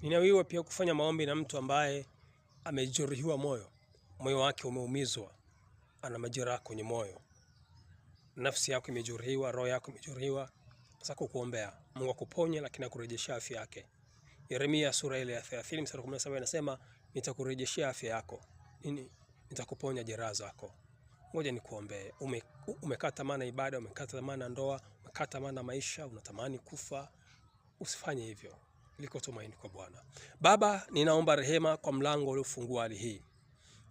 Ninawiwa pia kufanya maombi na mtu ambaye amejeruhiwa moyo. Moyo wake umeumizwa, ana majeraha kwenye moyo. Nafsi yako imejeruhiwa, roho yako imejeruhiwa. Sasa kukuombea, Mungu akuponye lakini akurejeshea afya yake. Yeremia sura ile ya 30 mstari 17 inasema nitakurejeshea afya yako. Nitakuponya jeraha zako. Ngoja nikuombee. Umekata tamaa na ibada, umekata tamaa na ndoa, umekata tamaa na maisha, unatamani kufa. Usifanye hivyo. Liko tumaini kwa Bwana. Baba, ninaomba rehema kwa mlango uliofungua hali hii.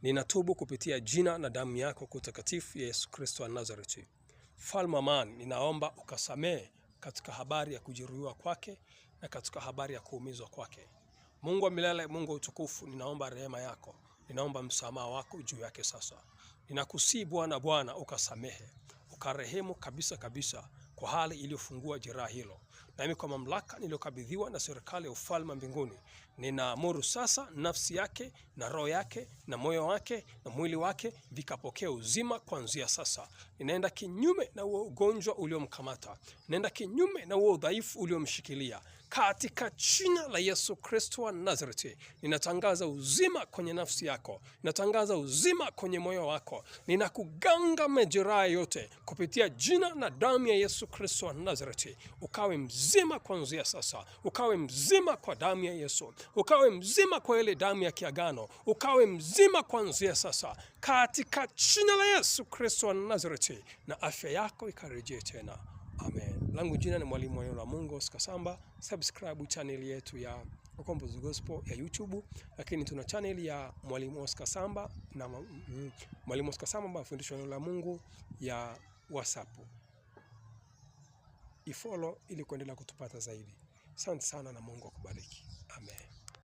Ninatubu kupitia jina na damu yako kutakatifu ya Yesu Kristo wa Nazareti. Mfalme wa amani, ninaomba ukasamehe katika habari ya kujeruhiwa kwake na katika habari ya kuumizwa kwake. Mungu wa milele, Mungu wa utukufu, ninaomba rehema yako. Ninaomba msamaha wako juu yake sasa. Ninakusihi Bwana ukasamehe, ukarehemu kabisa kwa hali iliyofungua jeraha hilo. Nami kwa mamlaka niliyokabidhiwa na serikali ya ufalme mbinguni, ninaamuru sasa nafsi yake na roho yake na moyo wake na mwili wake vikapokea uzima kuanzia sasa. Ninaenda kinyume na huo ugonjwa uliomkamata. Ninaenda kinyume na huo udhaifu uliomshikilia. Katika jina la Yesu Kristo wa Nazareti, ninatangaza uzima kwenye nafsi yako. Ninatangaza uzima kwenye moyo wako. Ninakuganga majeraha yote kupitia jina na damu ya Yesu Kristo wa Nazareti. Ukawe mzima kuanzia sasa. Ukawe mzima kwa damu ya Yesu. Ukawe mzima kwa ile damu ya kiagano. Ukawe mzima kuanzia sasa. Katika jina la Yesu Kristo wa Nazareti, na afya yako ikarejee tena. Amen. Langu jina ni mwalimu wa neno la Mungu Oscar Samba. Subscribe channel yetu ya Ukombozi Gospel ya YouTube, lakini tuna channel ya mwalimu Oscar Samba na mwalimu Oscar Samba mafundisho ya neno la Mungu ya WhatsApp. Ifollow ili kuendelea kutupata zaidi. Asante sana na Mungu akubariki. Amen.